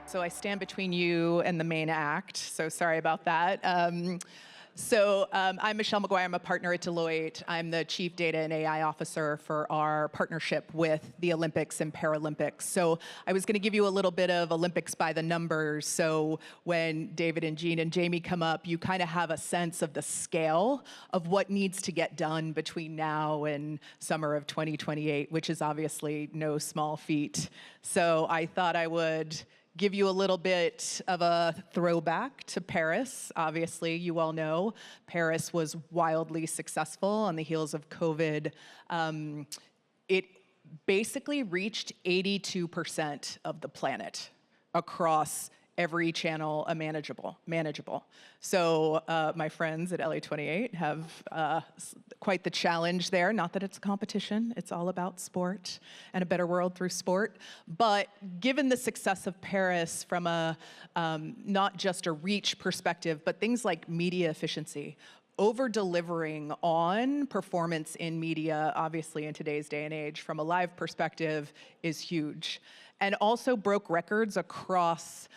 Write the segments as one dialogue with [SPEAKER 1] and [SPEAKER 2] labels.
[SPEAKER 1] So I stand between you and the main act, so sorry about that. I'm Michelle McGuire. I'm a partner at Deloitte. I'm the Chief Data and AI Officer for our partnership with the Olympics and Paralympics. So I was going to give you a little bit of Olympics by the numbers. So when David and Jean and Jamie come up, you kind of have a sense of the scale of what needs to get done between now and summer of 2028, which is obviously no small feat. So I thought I would give you a little bit of a throwback to Paris. Obviously, you all know Paris was wildly successful on the heels of COVID. It basically reached 82% of the planet across every channel manageable. So my friends at LA28 have quite the challenge there. Not that it's a competition, it's all about sport and a better world through sport. But given the success of Paris from a not just a reach perspective, but things like media efficiency, over-delivering on performance in media, obviously in today's day and age, from a live perspective, is huge. And also broke records across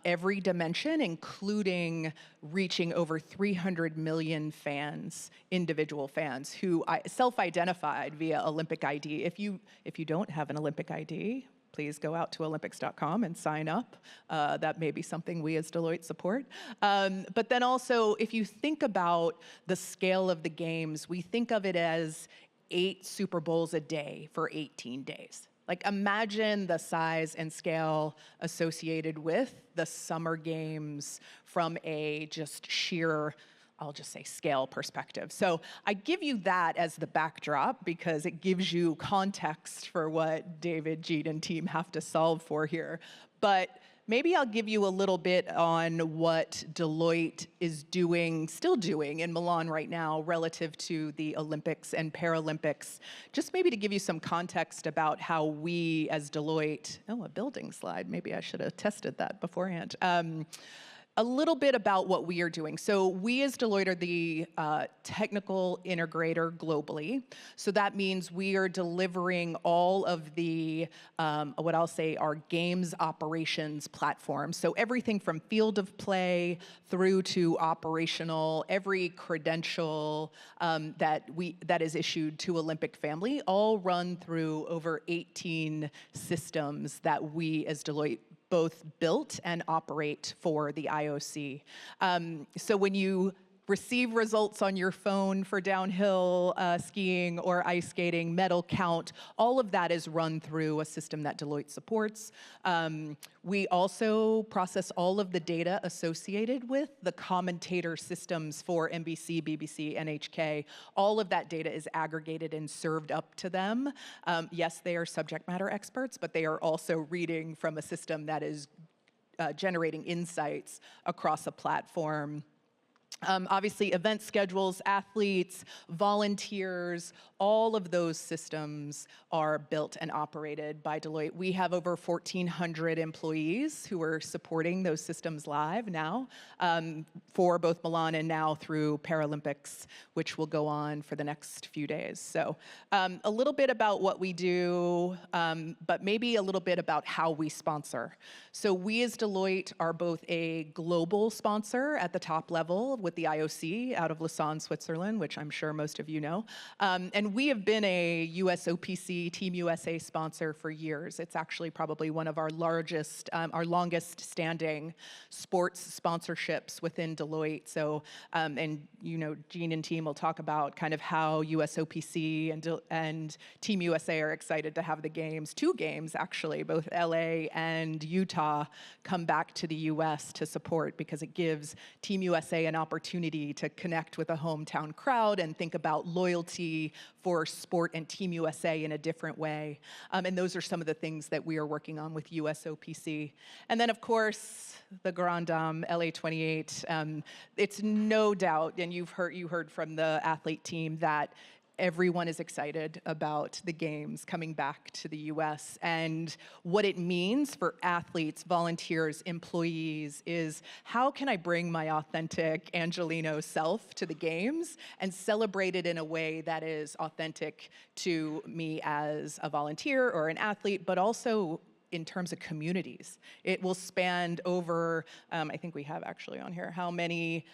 [SPEAKER 1] every dimension, including reaching over 300 million fans, individual fans, who self-identified via Olympic ID. If you don't have an Olympic ID, please go out to Olympics.com and sign up. That may be something we as Deloitte support. But then also, if you think about the scale of the games, we think of it as 8 Super Bowls a day for 18 days. Like, imagine the size and scale associated with the summer games from a just sheer, I'll just say, scale perspective. So I give you that as the backdrop because it gives you context for what David, Jean, and team have to solve for here. But maybe I'll give you a little bit on what Deloitte is still doing in Milan right now relative to the Olympics and Paralympics. Just maybe to give you some context about how we as Deloitte, a building slide, maybe I should have tested that beforehand. A little bit about what we are doing. So we as Deloitte are the technical integrator globally. So that means we are delivering all of the, what I'll say, our games operations platform. So everything from field of play through to operational, every credential that is issued to Olympic Family, all run through over 18 systems that we as Deloitte both built and operate for the IOC. So when you receive results on your phone for downhill skiing or ice skating, medal count, all of that is run through a system that Deloitte supports. We also process all of the data associated with the commentator systems for NBC, BBC, NHK. All of that data is aggregated and served up to them. Yes, they are subject matter experts, but they are also reading from a system that is generating insights across a platform. Obviously, event schedules, athletes, volunteers, all of those systems are built and operated by Deloitte. We have over 1,400 employees who are supporting those systems live now for both Milan and now through Paralympics, which will go on for the next few days. So a little bit about what we do, but maybe a little bit about how we sponsor. So we as Deloitte are both a global sponsor at the top level with the IOC out of Lausanne, Switzerland, which I'm sure most of you know. And we have been a USOPC Team USA sponsor for years. It's actually probably one of our largest, our longest standing sports sponsorships within Deloitte. So, and you know, Jean and team will talk about kind of how USOPC and Team USA are excited to have the games, 2 games actually, both LA and Utah, come back to the US to support because it gives Team USA an opportunity to connect with a hometown crowd and think about loyalty for sport and Team USA in a different way. And those are some of the things that we are working on with USOPC. And then, of course, the Grand Dame, LA28. It's no doubt, and you heard from the athlete team, that everyone is excited about the games coming back to the US, and what it means for athletes, volunteers, employees is how can I bring my authentic Angelino self to the games and celebrate it in a way that is authentic to me as a volunteer or an athlete, but also in terms of communities. It will span over, I think we have actually on here, how many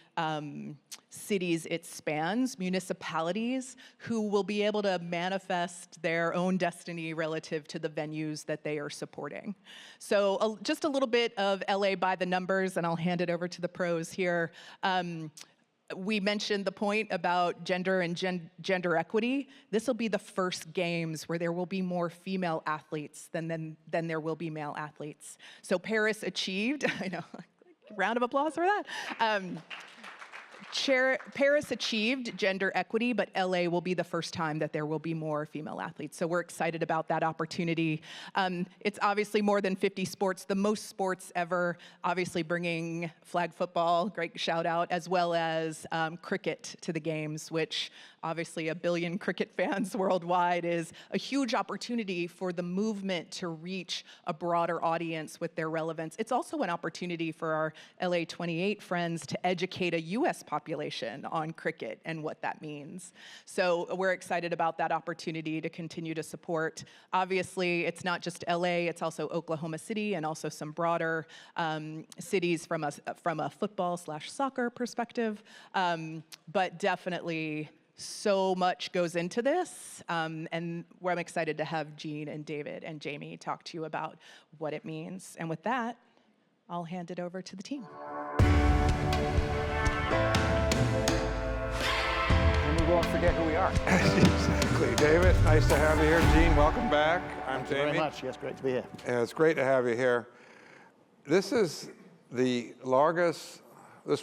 [SPEAKER 1] cities it spans, municipalities, who will be able to manifest their own destiny relative to the venues that they are supporting. So just a little bit of LA by the numbers, and I'll hand it over to the pros here. We mentioned the point about gender and gender equity. This will be the first games where there will be more female athletes than there will be male athletes. So Paris achieved, I know, round of applause for that. Paris achieved gender equity, but LA will be the first time that there will be more female athletes. So we're excited about that opportunity. It's obviously more than 50 sports, the most sports ever, obviously bringing flag football, great shout out, as well as cricket to the games, which obviously 1 billion cricket fans worldwide is a huge opportunity for the movement to reach a broader audience with their relevance. It's also an opportunity for our LA28 friends to educate a US population on cricket and what that means. So we're excited about that opportunity to continue to support. Obviously, it's not just LA, it's also Oklahoma City and also some broader cities from a football/soccer perspective, but definitely so much goes into this, and I'm excited to have Jean and David and Jamie talk to you about what it means. And with that, I'll hand it over to the team.
[SPEAKER 2] And we won't forget who we are.
[SPEAKER 3] Exactly. David, nice to have you here. Jean, welcome back. I'm Jamie.
[SPEAKER 4] Thank you very much. Yes, great to be here.
[SPEAKER 3] Yeah, it's great to have you here. This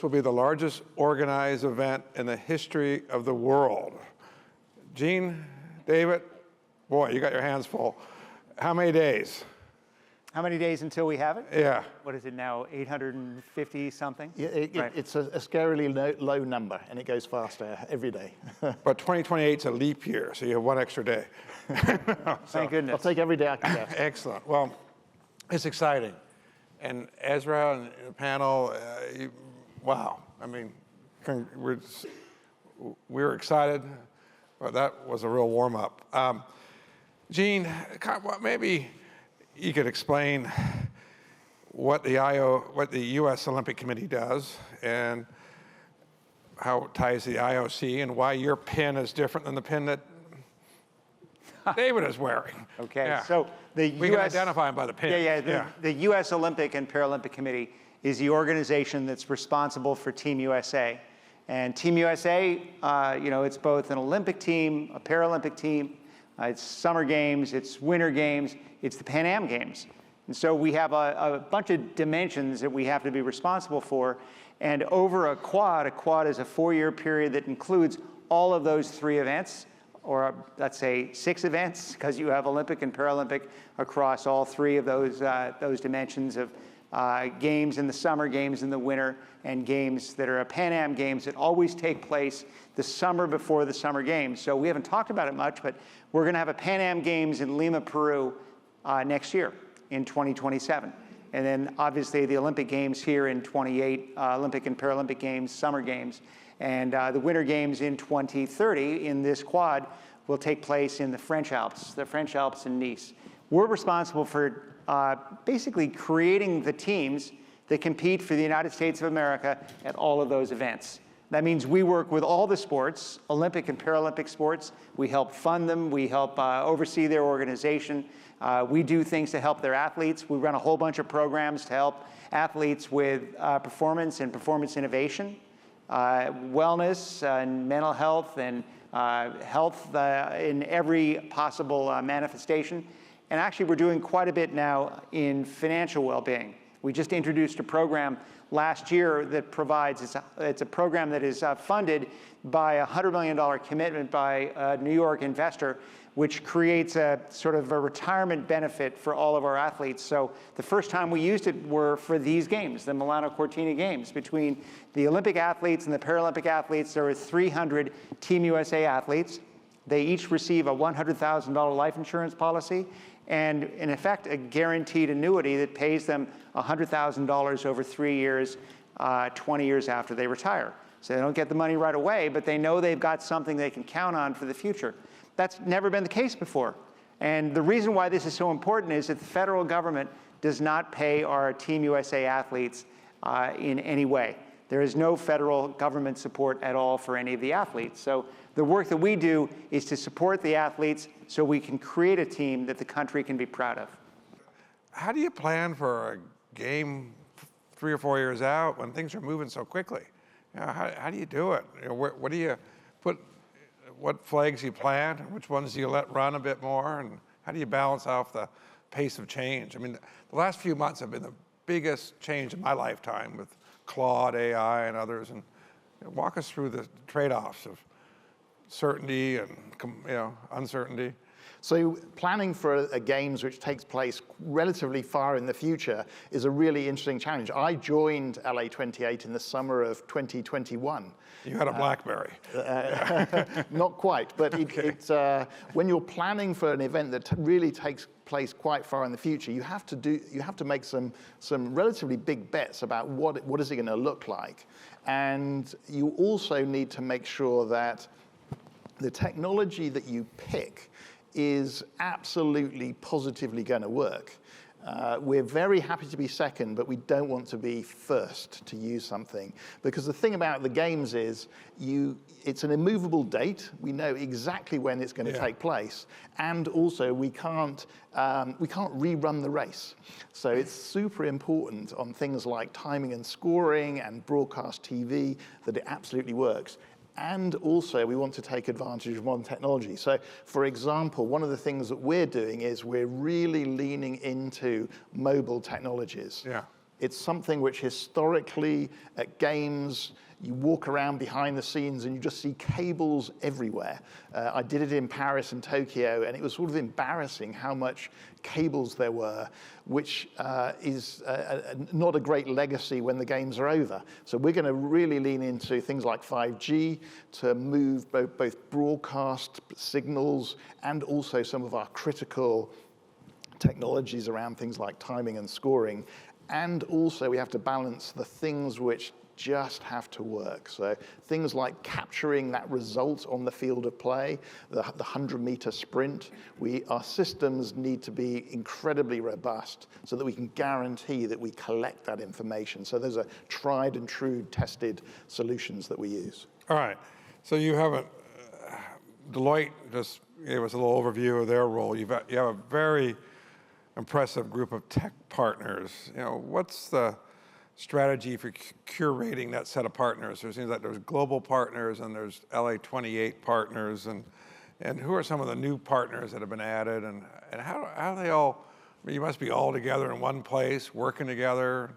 [SPEAKER 3] will be the largest organized event in the history of the world. Jean, David, boy, you got your hands full. How many days?
[SPEAKER 2] How many days until we have it?
[SPEAKER 3] Yeah.
[SPEAKER 2] What is it now, 850 something?
[SPEAKER 4] Yeah,
[SPEAKER 2] Right.
[SPEAKER 4] it's a scarily low number, and it goes faster every day.
[SPEAKER 3] But 2028 is a leap year, so you have one extra day.
[SPEAKER 2] Thank goodness.
[SPEAKER 4] I'll take every day I can get.
[SPEAKER 3] Excellent. Well, it's exciting. And Ezra and the panel, wow. I mean, we're excited, but that was a real warm-up. Jean, maybe you could explain what the U.S. Olympic Committee does and how it ties to the IOC and why your pin is different than the pin that David is wearing.
[SPEAKER 2] Okay,
[SPEAKER 3] Yeah.
[SPEAKER 2] so
[SPEAKER 3] We can identify him by the pin.
[SPEAKER 2] The U.S. Olympic and Paralympic Committee is the organization that's responsible for Team USA. And Team USA, it's both an Olympic team, a Paralympic team, it's Summer Games, it's Winter Games, it's the Pan Am Games. And so we have a bunch of dimensions that we have to be responsible for. And over a quad is a 4-year period that includes all of those 3 events, or let's say 6 events, because you have Olympic and Paralympic across all 3 of those dimensions of games in the summer, games in the winter, and games that are a Pan Am Games that always take place the summer before the Summer Games. So we haven't talked about it much, but we're going to have a Pan Am Games in Lima, Peru next year in 2027. And then obviously the Olympic Games here in 28, Olympic and Paralympic Games, Summer Games, and the Winter Games in 2030 in this quad will take place in the French Alps in Nice. We're responsible for basically creating the teams that compete for the United States of America at all of those events. That means we work with all the sports, Olympic and Paralympic sports. We help fund them. We help oversee their organization. We do things to help their athletes. We run a whole bunch of programs to help athletes with performance and performance innovation, wellness and mental health, and health in every possible manifestation. And actually, we're doing quite a bit now in financial well-being. We just introduced a program last year that provides, it's a program that is funded by a $100 million commitment by a New York investor, which creates a sort of a retirement benefit for all of our athletes. So the first time we used it were for these games, the Milano Cortina Games. Between the Olympic athletes and the Paralympic athletes, there were 300 Team USA athletes. They each receive a $100,000 life insurance policy, and in effect, a guaranteed annuity that pays them $100,000 over 3 years, 20 years after they retire. So they don't get the money right away, but they know they've got something they can count on for the future. That's never been the case before. And the reason why this is so important is that the federal government does not pay our Team USA athletes in any way. There is no federal government support at all for any of the athletes. So the work that we do is to support the athletes so we can create a team that the country can be proud of.
[SPEAKER 3] How do you plan for a game 3 or 4 years out when things are moving so quickly? You know, how do you do it? You know, what do you put, what flags you plant, and which ones do you let run a bit more, and how do you balance off the pace of change? I mean, the last few months have been the biggest change in my lifetime with Claude, AI, and others, and walk us through the trade-offs of certainty and uncertainty.
[SPEAKER 4] So planning for a games which takes place relatively far in the future is a really interesting challenge. I joined LA28 in the summer of 2021.
[SPEAKER 3] You had a BlackBerry.
[SPEAKER 4] Not quite, but it's when you're planning for an event that really takes place quite far in the future, you have to make some relatively big bets about what is it going to look like, and you also need to make sure that the technology that you pick is absolutely positively going to work. We're very happy to be second, but we don't want to be first to use something. Because the thing about the games is, it's an immovable date. We know exactly when it's going to take place. And also, we can't rerun the race. So it's super important on things like timing and scoring and broadcast TV that it absolutely works. And also, we want to take advantage of modern technology. So, for example, one of the things that we're doing is we're really leaning into mobile technologies.
[SPEAKER 3] Yeah.
[SPEAKER 4] It's something which historically, at games, you walk around behind the scenes and you just see cables everywhere. I did it in Paris and Tokyo, and it was sort of embarrassing how much cables there were, which is not a great legacy when the games are over. So we're going to really lean into things like 5G to move both broadcast signals and also some of our critical technologies around things like timing and scoring. And also we have to balance the things which just have to work. So things like capturing that result on the field of play, the 100-meter sprint. Our systems need to be incredibly robust so that we can guarantee that we collect that information. So those are tried and true tested solutions that we use.
[SPEAKER 3] All right, so you have Deloitte just gave us a little overview of their role. You have a very impressive group of tech partners. You know, what's the strategy for curating that set of partners? It seems like there's global partners and there's LA28 partners, and who are some of the new partners that have been added, and how are they all, I mean, you must be all together in one place, working together.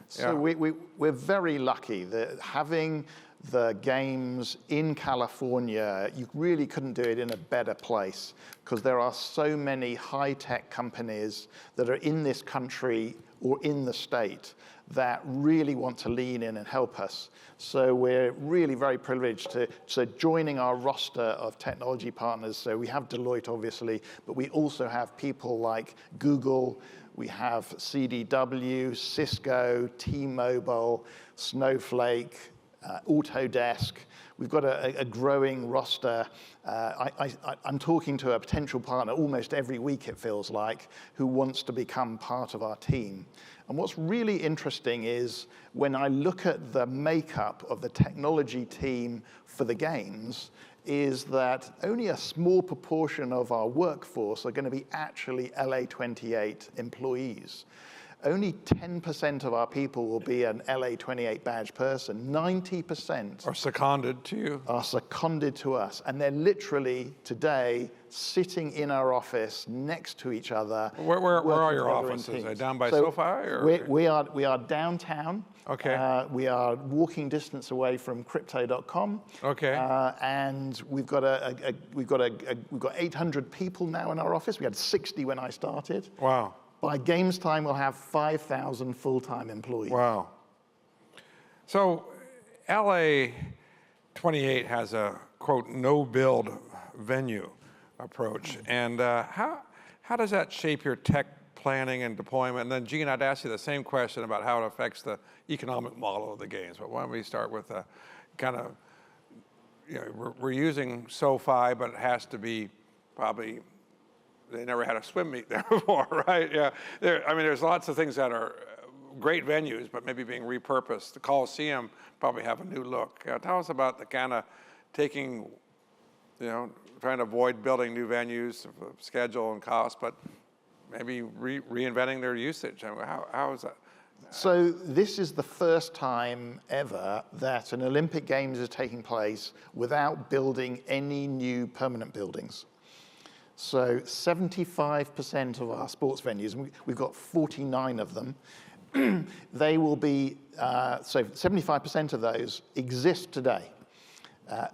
[SPEAKER 4] So we're very lucky that having the games in California, you really couldn't do it in a better place, because there are so many high-tech companies that are in this country or in the state that really want to lean in and help us. So we're really very privileged to joining our roster of technology partners. So we have Deloitte, obviously, but we also have people like Google, we have CDW, Cisco, T-Mobile, Snowflake, Autodesk. We've got a growing roster. I'm talking to a potential partner almost every week, it feels like, who wants to become part of our team. And what's really interesting is when I look at the makeup of the technology team for the games, is that only a small proportion of our workforce are going to be actually LA28 employees. Only 10% of our people will be an LA28 badge person. 90%
[SPEAKER 3] are seconded to you?
[SPEAKER 4] Are seconded to us. And they're literally, today, sitting in our office next to each other.
[SPEAKER 3] Where are your offices? Are they down by SoFi? Or?
[SPEAKER 4] We are downtown.
[SPEAKER 3] Okay.
[SPEAKER 4] We are walking distance away from crypto.com.
[SPEAKER 3] Okay.
[SPEAKER 4] And we've got 800 people now in our office. We had 60 when I started.
[SPEAKER 3] Wow.
[SPEAKER 4] By games time, we'll have 5,000 full-time employees.
[SPEAKER 3] Wow. So LA28 has a, quote, no-build venue approach. And how does that shape your tech planning and deployment? And then, Gene, I'd ask you the same question about how it affects the economic model of the games. But why don't we start with kind of, you know, we're using SoFi, but it has to be probably they never had a swim meet there before, right? Yeah. I mean, there's lots of things that are great venues, but maybe being repurposed. The Coliseum probably have a new look. Tell us about the kind of taking, trying to avoid building new venues, schedule and cost, but maybe reinventing their usage. I mean, how is that?
[SPEAKER 4] So this is the first time ever that an Olympic Games is taking place without building any new permanent buildings. So 75% of our sports venues, and we've got 49 of them, they will be, so 75% of those exist today,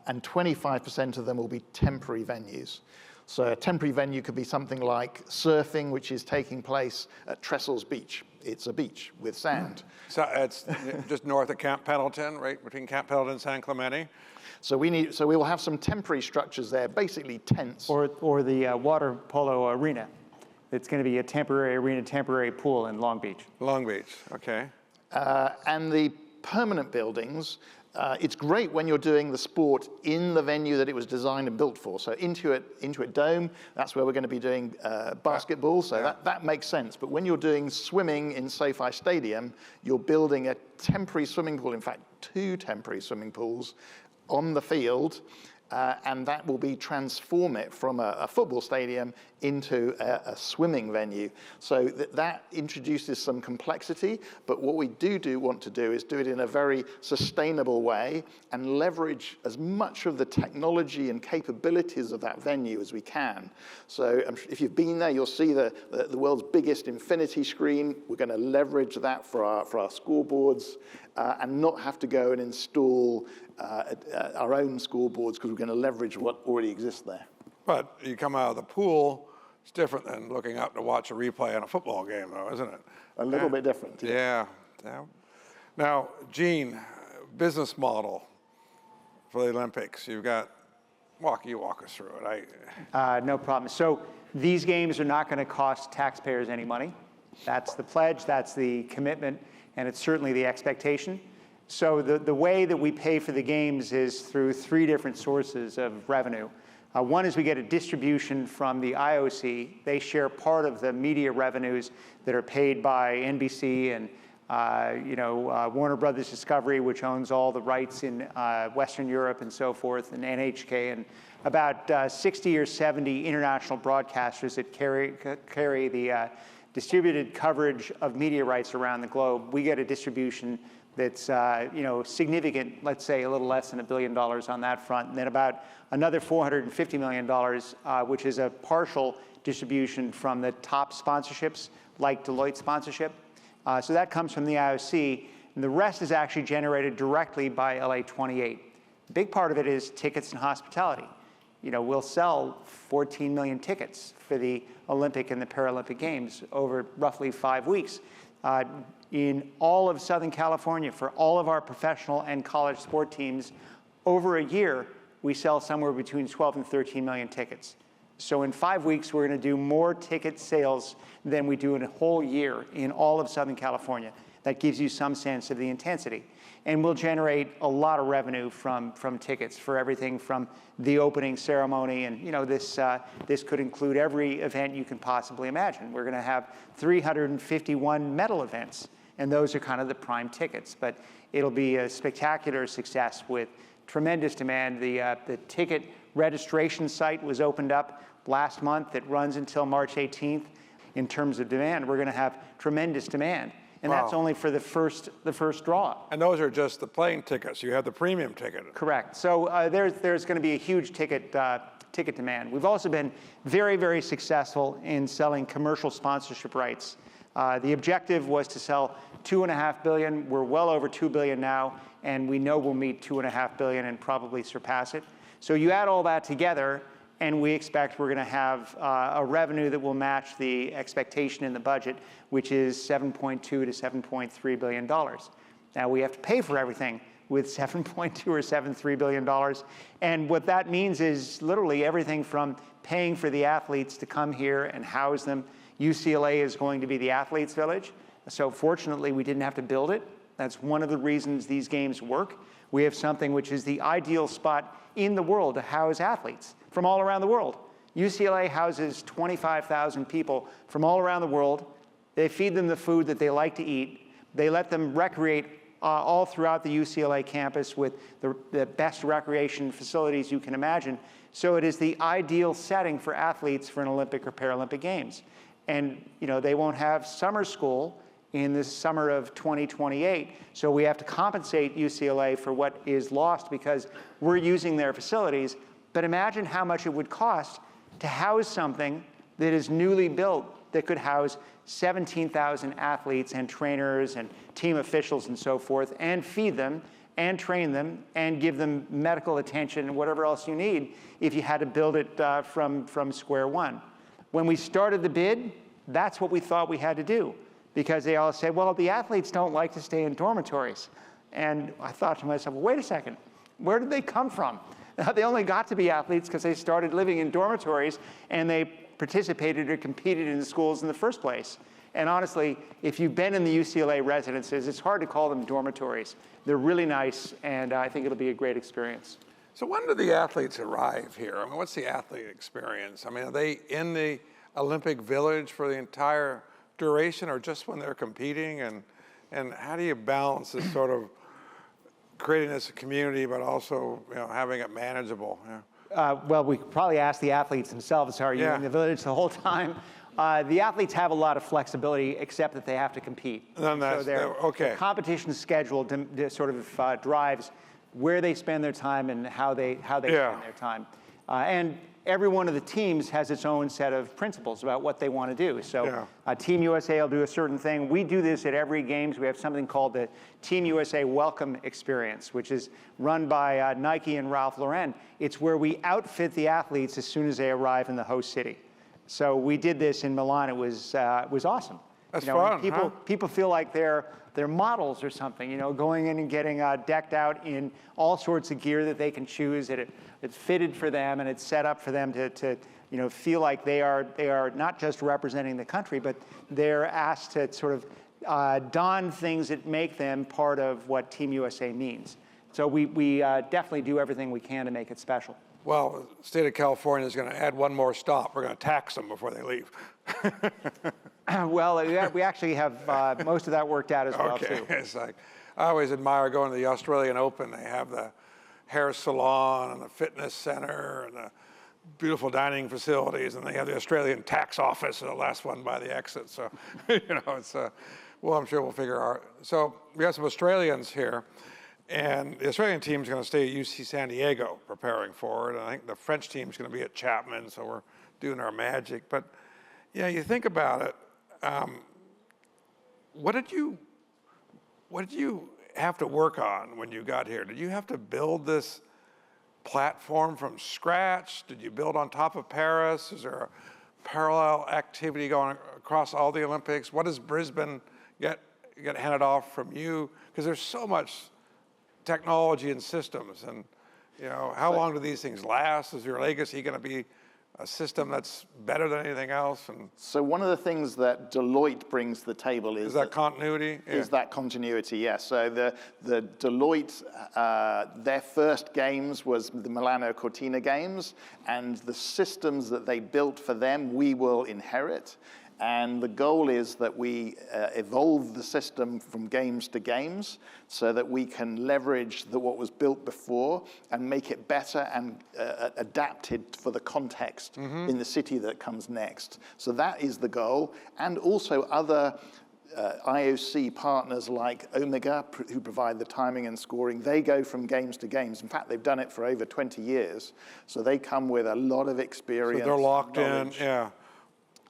[SPEAKER 4] and 25% of them will be temporary venues. So a temporary venue could be something like surfing, which is taking place at Trestles Beach. It's a beach with sand.
[SPEAKER 3] So it's just north of Camp Pendleton, right between Camp Pendleton and San Clemente.
[SPEAKER 4] So we will have some temporary structures there, basically tents.
[SPEAKER 2] Or the water polo arena. It's going to be a temporary arena, temporary pool in Long Beach.
[SPEAKER 3] Long Beach, okay.
[SPEAKER 4] And the permanent buildings, it's great when you're doing the sport in the venue that it was designed and built for. So Intuit Dome, that's where we're going to be doing basketball, so that makes sense. But when you're doing swimming in SoFi Stadium, you're building a temporary swimming pool, in fact, 2 temporary swimming pools on the field, and that will be transform it from a football stadium into a swimming venue. So that introduces some complexity, but what we do want to do is do it in a very sustainable way and leverage as much of the technology and capabilities of that venue as we can. So if you've been there, you'll see the world's biggest infinity screen. We're going to leverage that for our scoreboards and not have to go and install our own scoreboards because we're going to leverage what already exists there.
[SPEAKER 3] But you come out of the pool, it's different than looking up to watch a replay on a football game, though, isn't it?
[SPEAKER 4] A little bit different.
[SPEAKER 3] Yeah. Now, Gene, business model for the Olympics. You've got, walk us through it.
[SPEAKER 2] No problem. So these games are not going to cost taxpayers any money. That's the pledge, that's the commitment, and it's certainly the expectation. So the way that we pay for the games is through 3 different sources of revenue. One is we get a distribution from the IOC. They share part of the media revenues that are paid by NBC and Warner Brothers Discovery, which owns all the rights in Western Europe and so forth, and NHK, and about 60 or 70 international broadcasters that carry the distributed coverage of media rights around the globe. We get a distribution that's significant, let's say a little less than $1 billion on that front, and then about another $450 million, which is a partial distribution from the top sponsorships, like Deloitte sponsorship. So that comes from the IOC, and the rest is actually generated directly by LA28. A big part of it is tickets and hospitality. We'll sell 14 million tickets for the Olympic and the Paralympic Games over roughly 5 weeks. In all of Southern California, for all of our professional and college sport teams, over a year, we sell somewhere between 12 and 13 million tickets. So in 5 weeks, we're going to do more ticket sales than we do in a whole year in all of Southern California. That gives you some sense of the intensity. And we'll generate a lot of revenue from tickets for everything from the opening ceremony. And this could include every event you can possibly imagine. We're going to have 351 medal events, and those are kind of the prime tickets. But it'll be a spectacular success with tremendous demand. The ticket registration site was opened up last month. It runs until March 18th. In terms of demand, we're going to have tremendous demand. And that's only for the first draw.
[SPEAKER 3] And those are just the plane tickets. You have the premium ticket.
[SPEAKER 2] Correct. So there's going to be a huge ticket demand. We've also been very, very successful in selling commercial sponsorship rights. The objective was to sell $2.5 billion. We're well over $2 billion now, and we know we'll meet $2.5 billion and probably surpass it. So you add all that together, and we expect we're going to have a revenue that will match the expectation in the budget, which is $7.2 to $7.3 billion. Now, we have to pay for everything with $7.2 or $7.3 billion. And what that means is literally everything from paying for the athletes to come here and house them. UCLA is going to be the athletes' village. So fortunately, we didn't have to build it. That's one of the reasons these games work. We have something which is the ideal spot in the world to house athletes from all around the world. UCLA houses 25,000 people from all around the world. They feed them the food that they like to eat. They let them recreate all throughout the UCLA campus with the best recreation facilities you can imagine. So it is the ideal setting for athletes for an Olympic or Paralympic Games. And they won't have summer school in the summer of 2028. So we have to compensate UCLA for what is lost because we're using their facilities. But imagine how much it would cost to house something that is newly built that could house 17,000 athletes and trainers and team officials and so forth, and feed them and train them and give them medical attention and whatever else you need if you had to build it from square one. When we started the bid, that's what we thought we had to do, because they all said, well, the athletes don't like to stay in dormitories. And I thought to myself, well, wait a second, where did they come from? They only got to be athletes because they started living in dormitories and they participated or competed in the schools in the first place. And honestly, if you've been in the UCLA residences, it's hard to call them dormitories. They're really nice, and I think it'll be a great experience.
[SPEAKER 3] So when do the athletes arrive here? I mean, what's the athlete experience? I mean, are they in the Olympic Village for the entire duration or just when they're competing? And how do you balance this sort of creating this community, but also having it manageable? Yeah.
[SPEAKER 2] Well, we could probably ask the athletes themselves, are you in the village the whole time? The athletes have a lot of flexibility, except that they have to compete.
[SPEAKER 3] So
[SPEAKER 2] their competition schedule sort of drives where they spend their time and how they spend their time. And every one of the teams has its own set of principles about what they want to do. So Team USA will do a certain thing. We do this at every games. We have something called the Team USA Welcome Experience, which is run by Nike and Ralph Lauren. It's where we outfit the athletes as soon as they arrive in the host city. So we did this in Milan. It was awesome.
[SPEAKER 3] That's fun.
[SPEAKER 2] People feel like they're models or something, going in and getting decked out in all sorts of gear that they can choose. It's fitted for them and it's set up for them to feel like they are not just representing the country, but they're asked to sort of don things that make them part of what Team USA means. So we definitely do everything we can to make it special.
[SPEAKER 3] Well, the state of California is going to add one more stop. We're going to tax them before they leave.
[SPEAKER 2] Well, we actually have most of that worked out as well, too.
[SPEAKER 3] It's like, I always admire going to the Australian Open. They have the hair salon and the fitness center and the beautiful dining facilities, and they have the Australian tax office, the last one by the exit. So, it's, well, I'm sure we'll figure out. So we have some Australians here. And the Australian team is going to stay at UC San Diego preparing for it. And I think the French team is going to be at Chapman, so we're doing our magic. But, you think about it. What did you have to work on when you got here? Did you have to build this platform from scratch? Did you build on top of Paris? Is there a parallel activity going across all the Olympics? What does Brisbane get handed off from you? Because there's so much technology and systems, and how long do these things last? Is your legacy going to be a system that's better than anything else? And
[SPEAKER 4] so one of the things that Deloitte brings to the table is
[SPEAKER 3] that continuity.
[SPEAKER 4] Is that continuity? Yes. So the Deloitte, their first games was the Milano Cortina Games, and the systems that they built for them we will inherit. And the goal is that we evolve the system from games to games so that we can leverage what was built before and make it better and adapted for the context in the city that comes next. So that is the goal. And also other IOC partners like Omega, who provide the timing and scoring, they go from games to games. In fact, they've done it for over 20 years. So they come with a lot of experience.
[SPEAKER 3] So they're locked in,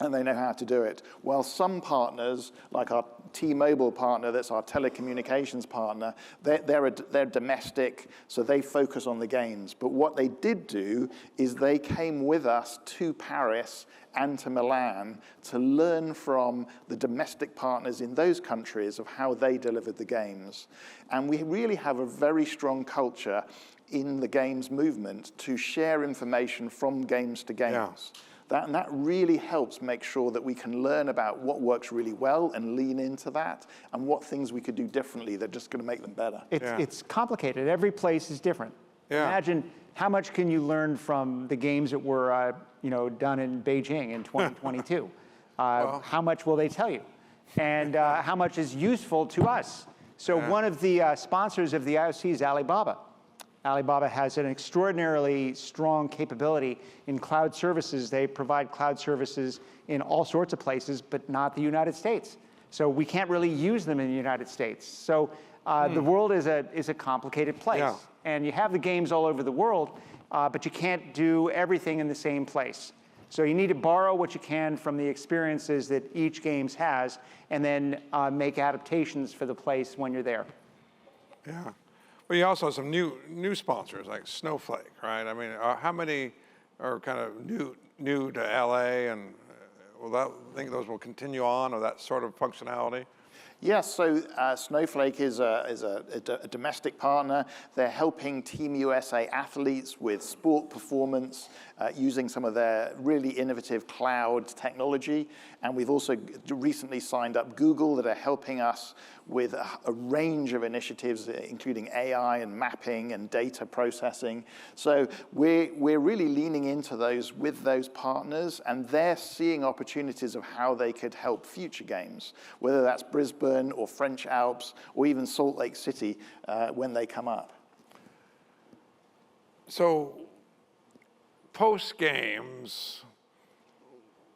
[SPEAKER 4] And they know how to do it. While some partners, like our T-Mobile partner, that's our telecommunications partner, they're domestic, so they focus on the games. But what they did do is they came with us to Paris and to Milan to learn from the domestic partners in those countries of how they delivered the games. And we really have a very strong culture in the games movement to share information from games to games. And that really helps make sure that we can learn about what works really well and lean into that, and what things we could do differently that are just going to make them better.
[SPEAKER 2] It's complicated. Every place is different.
[SPEAKER 3] Yeah.
[SPEAKER 2] Imagine how much can you learn from the games that were done in Beijing in 2022? How much will they tell you? And how much is useful to us? So one of the sponsors of the IOC is Alibaba. Alibaba has an extraordinarily strong capability in cloud services. They provide cloud services in all sorts of places, but not the United States. So we can't really use them in the United States. So the world is a complicated place.
[SPEAKER 3] Yeah.
[SPEAKER 2] And you have the games all over the world, but you can't do everything in the same place. So you need to borrow what you can from the experiences that each games has, and then make adaptations for the place when you're there.
[SPEAKER 3] Yeah. Well, you also have some new sponsors like Snowflake, right? I mean, how many are kind of new to LA, and think those will continue on, or that sort of functionality?
[SPEAKER 4] Yes, so Snowflake is a domestic partner. They're helping Team USA athletes with sport performance using some of their really innovative cloud technology. And we've also recently signed up Google that are helping us with a range of initiatives, including AI and mapping and data processing. So we're really leaning into those with those partners, and they're seeing opportunities of how they could help future games, whether that's Brisbane or French Alps or even Salt Lake City when they come up.
[SPEAKER 3] So post games,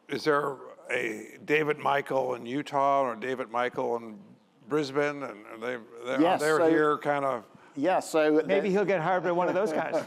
[SPEAKER 3] is there a David Michael in Utah or David Michael in Brisbane, and they're here kind of?
[SPEAKER 4] Yeah, so
[SPEAKER 2] maybe he'll get hired by one of those guys.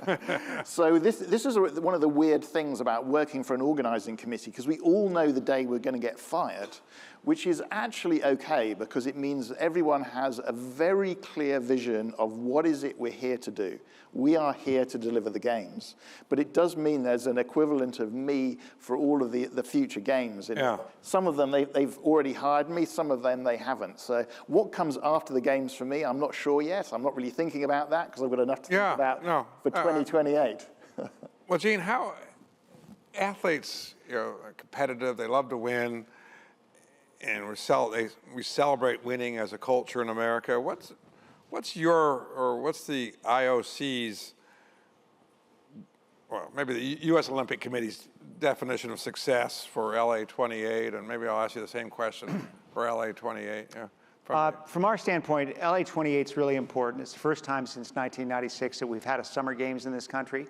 [SPEAKER 4] So this is one of the weird things about working for an organizing committee, because we all know the day we're going to get fired, which is actually okay, because it means that everyone has a very clear vision of what is it we're here to do. We are here to deliver the games. But it does mean there's an equivalent of me for all of the future games.
[SPEAKER 3] Yeah.
[SPEAKER 4] Some of them, they've already hired me. Some of them, they haven't. So what comes after the games for me, I'm not sure yet. I'm not really thinking about that, because I've got enough to think about for 2028.
[SPEAKER 3] Well, Gene, how athletes, are competitive, they love to win, and we celebrate winning as a culture in America. What's the IOC's, well, maybe the U.S. Olympic Committee's definition of success for LA28, and maybe I'll ask you the same question for LA28. Yeah.
[SPEAKER 2] From our standpoint, LA28 is really important. It's the first time since 1996 that we've had a Summer Games in this country.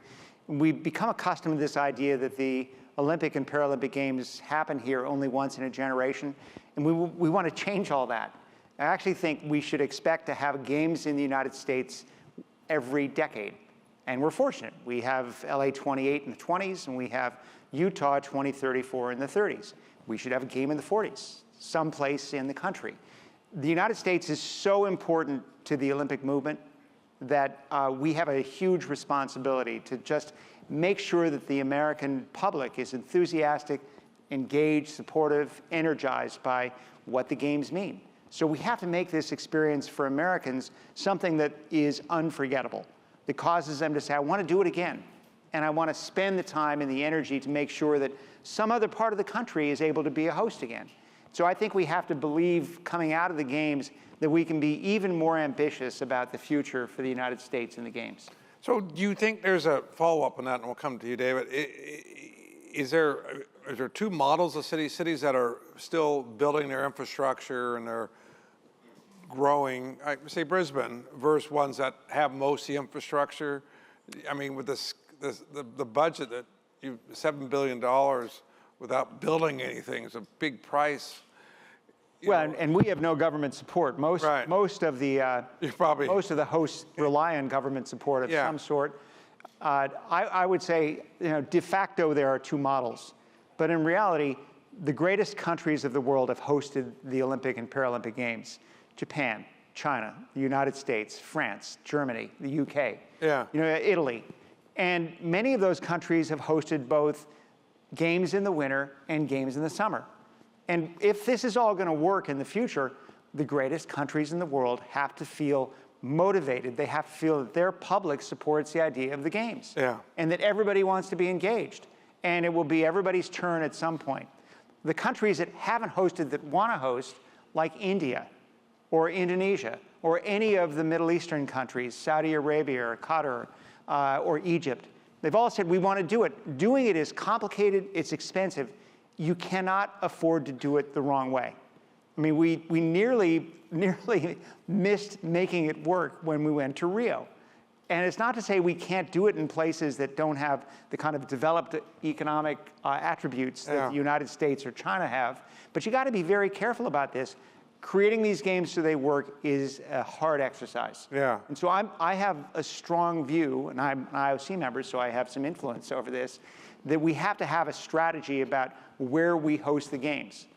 [SPEAKER 2] We've become accustomed to this idea that the Olympic and Paralympic Games happen here only once in a generation, and we want to change all that. I actually think we should expect to have games in the United States every decade, and we're fortunate. We have LA28 in the 20s, and we have Utah 2034 in the 30s. We should have a game in the 40s, someplace in the country. The United States is so important to the Olympic movement that we have a huge responsibility to just make sure that the American public is enthusiastic, engaged, supportive, energized by what the games mean. So we have to make this experience for Americans something that is unforgettable, that causes them to say, I want to do it again. And I want to spend the time and the energy to make sure that some other part of the country is able to be a host again. So I think we have to believe, coming out of the Games, that we can be even more ambitious about the future for the United States in the Games.
[SPEAKER 3] So do you think there's a follow-up on that, and we'll come to you, David. Is there two models of cities that are still building their infrastructure and they're growing, I say Brisbane, versus ones that have most of the infrastructure? I mean, with the budget that $7 billion without building anything is a big price.
[SPEAKER 2] Well, and we have no government support. Most of the hosts rely on government support of some sort. I would say, de facto there are two models, but in reality, the greatest countries of the world have hosted the Olympic and Paralympic Games: Japan, China, the United States, France, Germany, the UK, Italy, and many of those countries have hosted both games in the winter and games in the summer. And if this is all going to work in the future, the greatest countries in the world have to feel motivated. They have to feel that their public supports the idea of the games, and that everybody wants to be engaged. And it will be everybody's turn at some point. The countries that haven't hosted that want to host, like India or Indonesia or any of the Middle Eastern countries, Saudi Arabia or Qatar, or Egypt. They've all said, we want to do it. Doing it is complicated, it's expensive. You cannot afford to do it the wrong way. I mean, we nearly missed making it work when we went to Rio. And it's not to say we can't do it in places that don't have the kind of developed economic attributes that the United States or China have, but you got to be very careful about this. Creating these games so they work is a hard exercise.
[SPEAKER 3] Yeah.
[SPEAKER 2] And so I have a strong view, and I'm an IOC member, so I have some influence over this, that we have to have a strategy about where we host the games,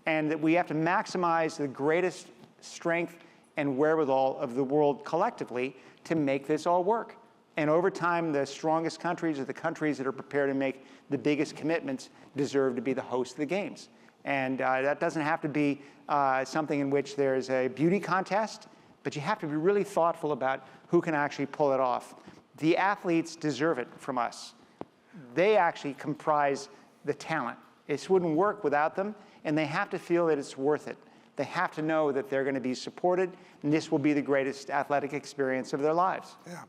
[SPEAKER 2] and that we have to maximize the greatest strength and wherewithal of the world collectively to make this all work. And over time, the strongest countries, or the countries that are prepared to make the biggest commitments, deserve to be the host of the games. And that doesn't have to be something in which there's a beauty contest, but you have to be really thoughtful about who can actually pull it off. The athletes deserve it from us. They actually comprise the talent. This wouldn't work without them, and they have to feel that it's worth it. They have to know that they're going to be supported, and this will be the greatest athletic experience of their lives.
[SPEAKER 3] Yeah.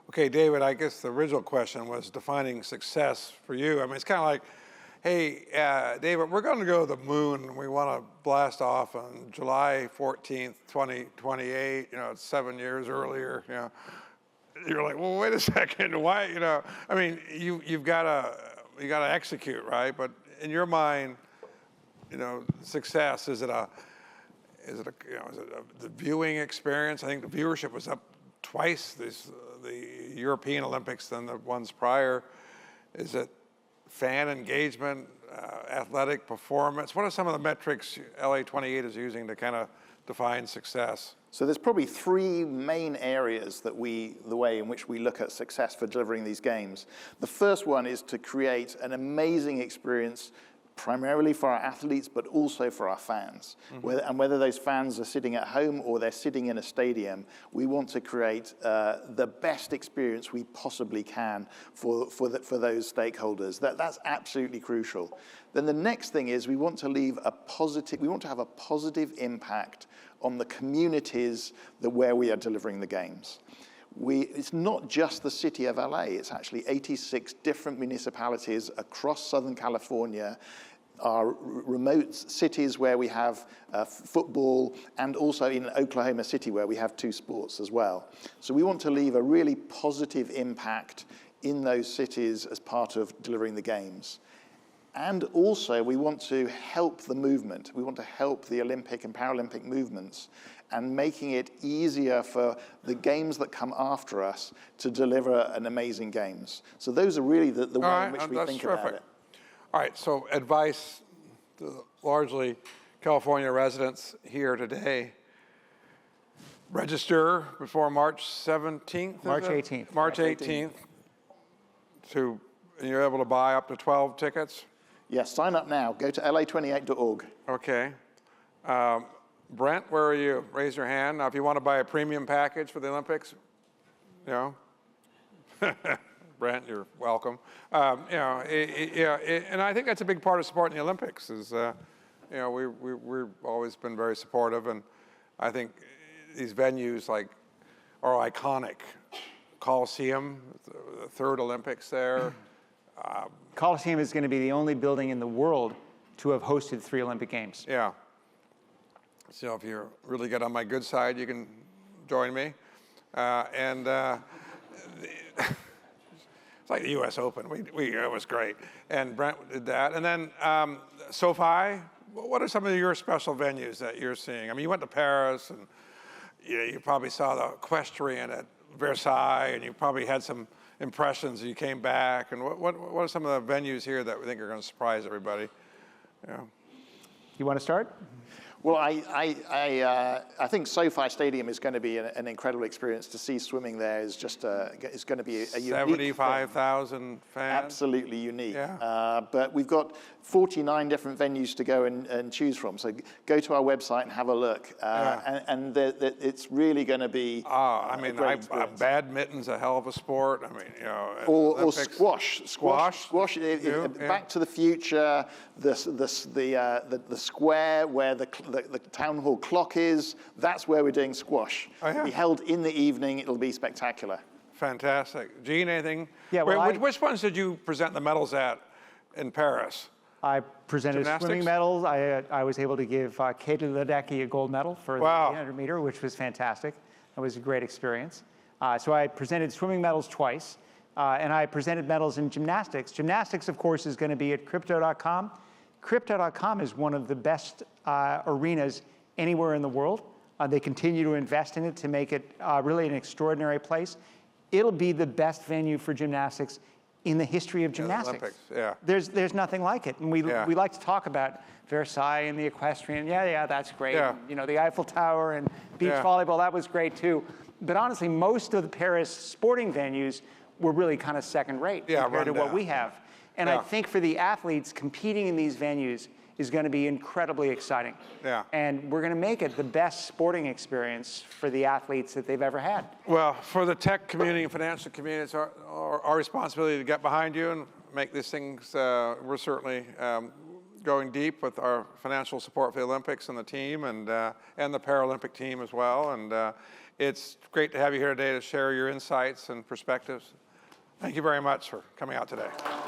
[SPEAKER 3] Okay, David, I guess the original question was defining success for you. I mean, it's kind of like, hey, David, we're going to go to the moon, and we want to blast off on July 14th, 2028, it's 7 years earlier, You're like, well, wait a second, why, I mean, you've got to execute, right? But in your mind, success, is it the viewing experience? I think the viewership was up twice the European Olympics than the ones prior. Is it fan engagement, athletic performance? What are some of the metrics LA28 is using to kind of define success?
[SPEAKER 4] So there's probably three main areas that the way in which we look at success for delivering these games. The first one is to create an amazing experience primarily for our athletes, but also for our fans. Mm-hmm. Whether those fans are sitting at home or they're sitting in a stadium, we want to create the best experience we possibly can for those stakeholders. That's absolutely crucial. Then the next thing is we want to have a positive impact on the communities where we are delivering the games. It's not just the city of LA, it's actually 86 different municipalities across Southern California, our remote cities where we have football, and also in Oklahoma City where we have 2 sports as well. So we want to leave a really positive impact in those cities as part of delivering the games. And also we want to help the movement. We want to help the Olympic and Paralympic movements, and making it easier for the games that come after us to deliver an amazing games. So those are really the way in which we think about it.
[SPEAKER 3] All right, so advice to largely California residents here today. Register before March 17th?
[SPEAKER 2] March 18th.
[SPEAKER 3] March 18th. And you're able to buy up to 12 tickets?
[SPEAKER 4] Yes, sign up now. Go to LA28.org.
[SPEAKER 3] Okay. Brent, where are you? Raise your hand. Now, if you want to buy a premium package for the Olympics, Brent, you're welcome. And I think that's a big part of supporting the Olympics is, we've always been very supportive, and I think these venues are iconic. Coliseum, the third Olympics there.
[SPEAKER 2] Coliseum is going to be the only building in the world to have hosted 3 Olympic Games.
[SPEAKER 3] Yeah. So if you really get on my good side, you can join me. It's like the U.S. Open. It was great. And Brent did that. And then SoFi, what are some of your special venues that you're seeing? I mean, you went to Paris, and you probably saw the equestrian at Versailles, and you probably had some impressions as you came back. And what are some of the venues here that we think are going to surprise everybody?
[SPEAKER 2] You want to start?
[SPEAKER 4] Well, I think SoFi Stadium is going to be an incredible experience. To see swimming there is just it's going to be a unique
[SPEAKER 3] 75,000 fans.
[SPEAKER 4] Absolutely unique.
[SPEAKER 3] Yeah.
[SPEAKER 4] But we've got 49 different venues to go and choose from. So go to our website and have a look. And it's really going to be.
[SPEAKER 3] Badminton's a hell of a sport. I mean,
[SPEAKER 4] or squash. Back to the Future. The square where the town hall clock is, that's where we're doing squash.
[SPEAKER 3] Oh, yeah.
[SPEAKER 4] It'll be held in the evening. It'll be spectacular.
[SPEAKER 3] Fantastic. Gene, anything?
[SPEAKER 2] Yeah, well,
[SPEAKER 3] which ones did you present the medals at in Paris?
[SPEAKER 2] I presented swimming
[SPEAKER 3] Gymnastics?
[SPEAKER 2] medals. I was able to give Katie Ledecky a gold medal for
[SPEAKER 3] Wow.
[SPEAKER 2] the 800 meter, which was fantastic. That was a great experience. So I presented swimming medals twice, and I presented medals in gymnastics. Gymnastics, of course, is going to be at Crypto.com. Crypto.com is one of the best arenas anywhere in the world. They continue to invest in it to make it really an extraordinary place. It'll be the best venue for gymnastics in the history of gymnastics.
[SPEAKER 3] Olympics, yeah.
[SPEAKER 2] There's nothing like it. And we like to talk about Versailles and the equestrian. Yeah, that's great.
[SPEAKER 3] Yeah.
[SPEAKER 2] And, you know, the Eiffel Tower and beach
[SPEAKER 3] Yeah.
[SPEAKER 2] volleyball, that was great too. But honestly, most of the Paris sporting venues were really kind of second rate compared to what
[SPEAKER 3] rundown.
[SPEAKER 2] we have. And I think for the athletes, competing in these venues is going to be incredibly exciting.
[SPEAKER 3] Yeah.
[SPEAKER 2] And we're going to make it the best sporting experience for the athletes that they've ever had.
[SPEAKER 3] Well, for the tech community and financial community, it's our responsibility to get behind you and make these things. We're certainly going deep with our financial support for the Olympics and the team and the Paralympic team as well. And it's great to have you here today to share your insights and perspectives. Thank you very much for coming out today.